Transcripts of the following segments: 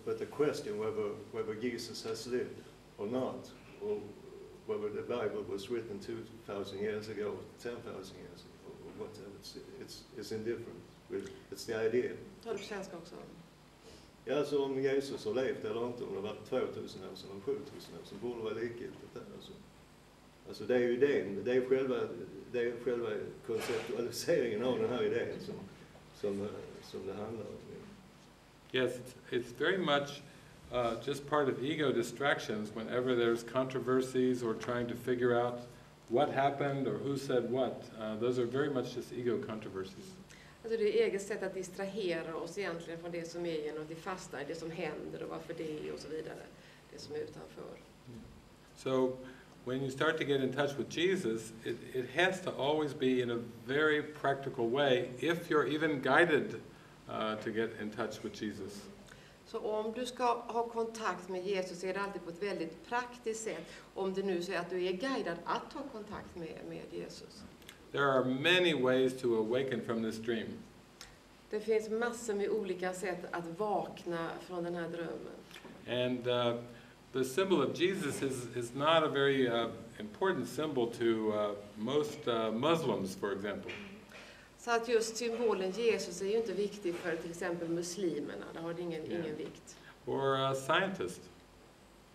but the question whether Jesus has lived or not, or whether the Bible was written 2,000 years ago, 10,000 years ago, or whatever, it's indifferent. It's the idea. Tar du på svenska också? Ja, alltså om Jesus har levt eller inte, om det har varit 2000 år sedan eller 7000 år sedan, borde det vara likgiltigt där. Alltså det är ju idén, det är själva konceptualiseringen av den här idén som det handlar om. Yes, it's very much just part of ego distractions whenever there's controversies or trying to figure out what happened or who said what. Those are very much just ego controversies. Alltså det är eget sätt att distrahera oss egentligen från det som är genom att vi fastnar i det som händer och varför det är och så vidare. Det som är utanför. So when you start to get in touch with Jesus, it has to always be in a very practical way if you're even guided to get in touch with Jesus. Så om du ska ha kontakt med Jesus är det alltid på ett väldigt praktiskt sätt. Om det nu så är att du är guidad att ha kontakt med Jesus. There are many ways to awaken from this dream. Det finns massor med olika sätt att vakna från den här drömmen. And the symbol of Jesus is not a very important symbol to most Muslims, for example. Så att just symbolen Jesus är ju inte viktig för till exempel muslimerna. Där har det ingen vikt. Or scientists.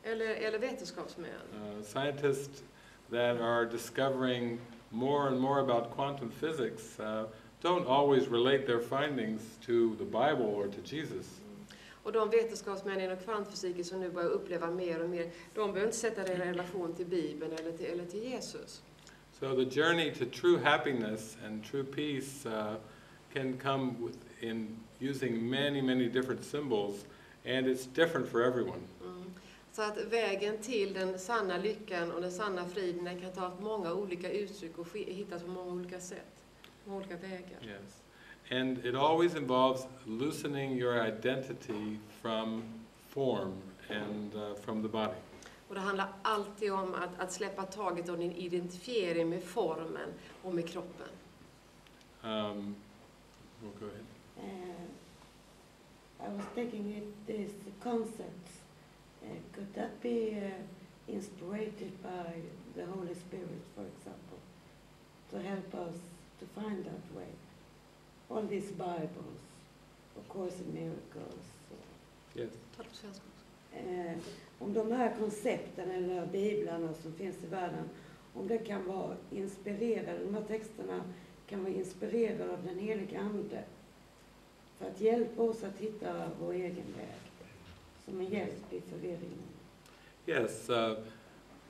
Eller vetenskapsmän. Scientists that are discovering more and more about quantum physics don't always relate their findings to the Bible or to Jesus. Och de vetenskapsmän inom kvantfysiken som nu börjar uppleva mer och mer, de behöver inte sätta det i relation till Bibeln eller till Jesus. So the journey to true happiness and true peace can come in using many different symbols, and it's different for everyone. Så att vägen till den sanna lyckan och den sanna friden, den kan ta många olika uttryck och hittas på många olika sätt, på olika vägar. Yes. And it always involves loosening your identity from form and from the body. Och det handlar alltid om att släppa taget om din identifiering med formen och med kroppen. We'll go ahead. I was thinking if these concepts, could that be inspired by the Holy Spirit, for example, to help us to find that way? All these Bibles, of course, in miracles. Yes. Tar du på svenska också? Om de här koncepten eller biblarna som finns i världen, om det kan vara inspirerade, de här texterna kan vara inspirerade av den heliga Ande för att hjälpa oss att hitta vår egen väg, som en hjälp i förvirringen. Yes,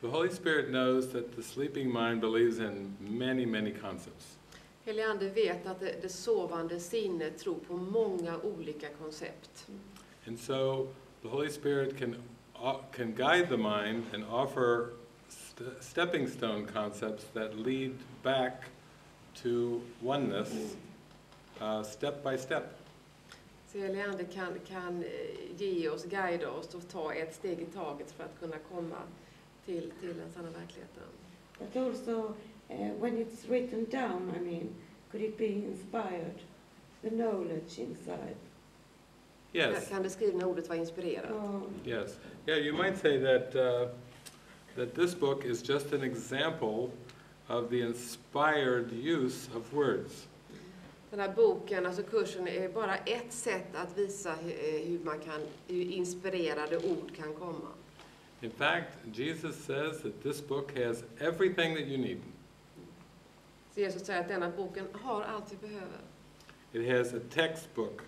the Holy Spirit knows that the sleeping mind believes in many concepts. Helig Ande vet att det sovande sinnet tror på många olika koncept. And so the Holy Spirit can guide the mind and offer stepping stone concepts that lead back to oneness step by step. Så helig Ande kan ge oss, guida oss och ta ett steg i taget för att kunna komma till den sanna verkligheten. But also, when it's written down, I mean, could it be inspired, the knowledge inside? Yes. Kan det skrivna ordet vara inspirerat? Yes. Yeah, you might say that that this book is just an example of the inspired use of words. Den här boken, alltså kursen, är bara ett sätt att visa hur inspirerade ord kan komma. In fact, Jesus says that this book has everything that you need. Så Jesus säger att denna boken har allt vi behöver. It has a textbook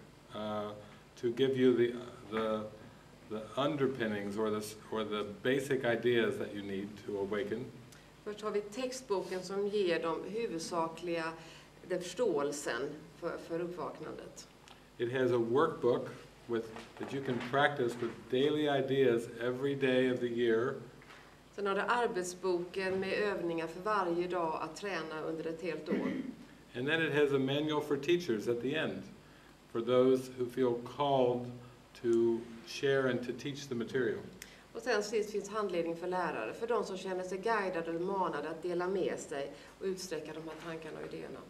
to give you the underpinnings or the basic ideas that you need to awaken. Först har vi textboken som ger de huvudsakliga förståelsen för uppvaknandet. It has a workbook that you can practice with daily ideas every day of the year. Sen har det arbetsboken med övningar för varje dag att träna under ett helt år. And then it has a manual for teachers at the end, for those who feel called to share and to teach the material. Och sen sist finns handledning för lärare, för de som känner sig guidade eller manade att dela med sig och utsträcka de här tankarna och idéerna.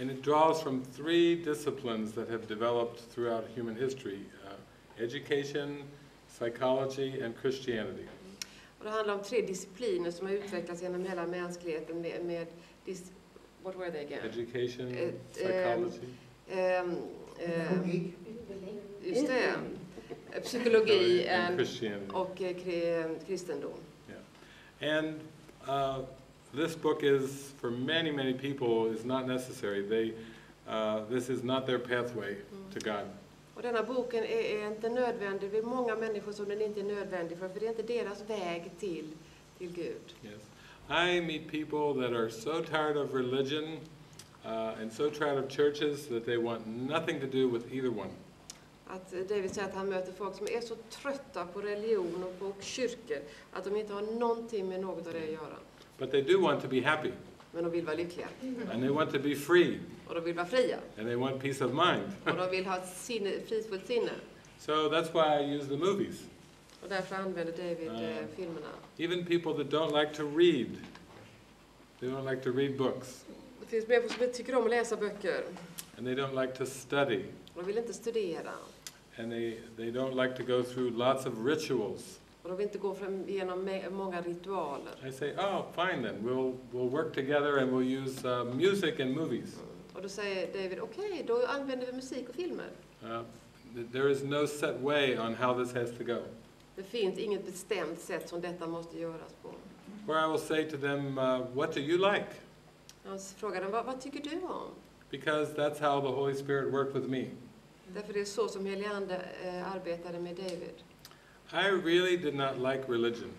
And it draws from 3 disciplines that have developed throughout human history: education, psychology, and Christianity. Och det handlar om 3 discipliner som har utvecklats genom hela mänskligheten med what were they again? Education, psychology. Just det. Psykologi and Christianity. Och kristendom. Yeah. And this book is, for many, many people, is not necessary. This is not their pathway to God. Och denna boken är inte nödvändig. Det är många människor som den inte är nödvändig för det är inte deras väg till Gud. Yes. I meet people that are so tired of religion and so tired of churches that they want nothing to do with either one. Att David säger att han möter folk som är så trötta på religion och på kyrkor att de inte har någonting med något av det att göra. But they do want to be happy. Men de vill vara lyckliga. And they want to be free. Och de vill vara fria. And they want peace of mind. Och de vill ha ett fridfullt sinne. So that's why I use the movies. Och därför använder David filmerna. Even people that don't like to read. They don't like to read books. Det finns människor som inte tycker om att läsa böcker. And they don't like to study. Och de vill inte studera. And they don't like to go through lots of rituals. Och de vill inte gå igenom många ritualer. I say, oh, fine then. We'll work together and we'll use music and movies. Och då säger David, okej, då använder vi musik och filmer. There is no set way on how this has to go. Det finns inget bestämt sätt som detta måste göras på. Where I will say to them, what do you like? Jag frågar dem, vad tycker du om? Because that's how the Holy Spirit worked with me. Därför det är så som helige Ande arbetade med David. I really did not like religion.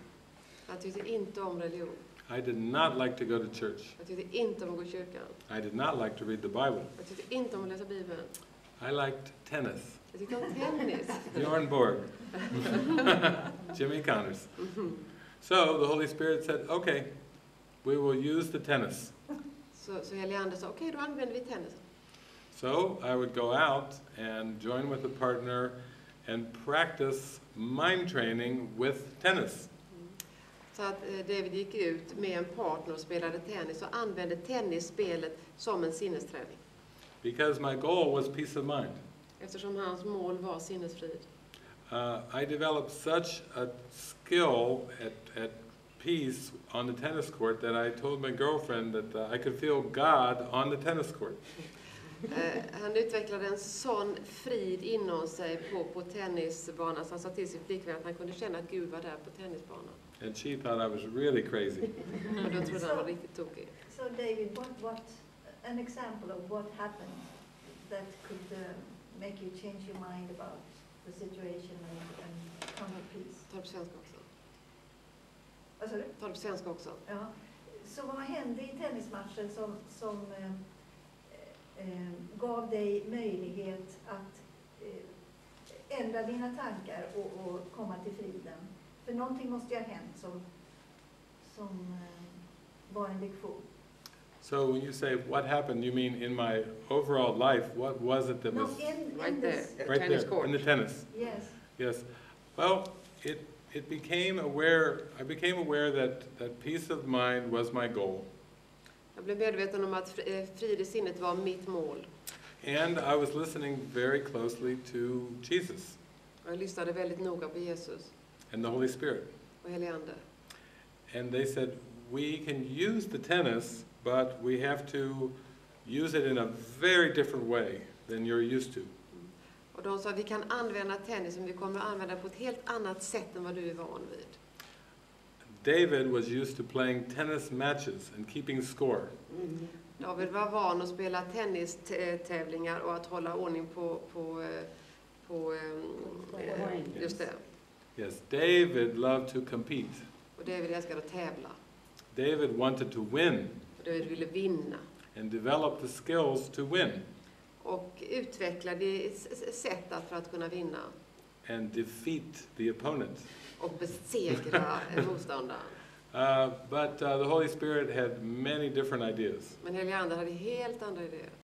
Han tyckte inte om religion. I did not like to go to church. Jag tyckte inte om att gå i kyrkan. I did not like to read the Bible. Jag tyckte inte om att läsa Bibeln. I liked tennis. Jag tyckte om tennis. Bjorn Borg. Jimmy Connors. So the Holy Spirit said, okay, we will use the tennis. Så helige Ande sa, okej, då använder vi tennis. So I would go out and join with a partner and practice mind training with tennis. Så att David gick ut med en partner och spelade tennis och använde tennisspelet som en sinnesträning. Because my goal was peace of mind. Eftersom hans mål var sinnesfrid. I developed such a skill at peace on the tennis court that I told my girlfriend that I could feel God on the tennis court. Han utvecklade en sån frid inom sig på tennisbanan så han sa till sin flickvän att han kunde känna att Gud var där på tennisbanan. And she thought I was really crazy. Och då trodde han var riktigt tokig. So David, what an example of what happened that could make you change your mind about the situation and come to peace? Ta det på svenska också. Vad sa du? Ta det på svenska också. Ja. Så vad hände i tennismatchen som gav dig möjlighet att ändra dina tankar och komma till friden? För någonting måste ju ha hänt som var en lektion. So when you say what happened, you mean in my overall life, what was it that was Right there, right tennis there court. in the tennis? Yes. Yes. Well, I became aware that peace of mind was my goal. Jag blev medveten om att frid i sinnet var mitt mål. And I was listening very closely to Jesus Och jag lyssnade väldigt noga på Jesus and the Holy Spirit. och helige Ande. And they said, we can use the tennis, but we have to use it in a very different way than you're used to. Och de sa, vi kan använda tennis, men vi kommer att använda det på ett helt annat sätt än vad du är van vid. David was used to playing tennis matches and keeping score. David var van att spela tennistävlingar och att hålla ordning på just det. Yes, David loved to compete. Och David älskade att tävla. David wanted to win Och David ville vinna. and develop the skills to win Och utvecklade sätt för att kunna vinna. and defeat the opponent. Och besegra motståndaren. But the Holy Spirit had many different ideas. Men helige Ande hade helt andra idéer.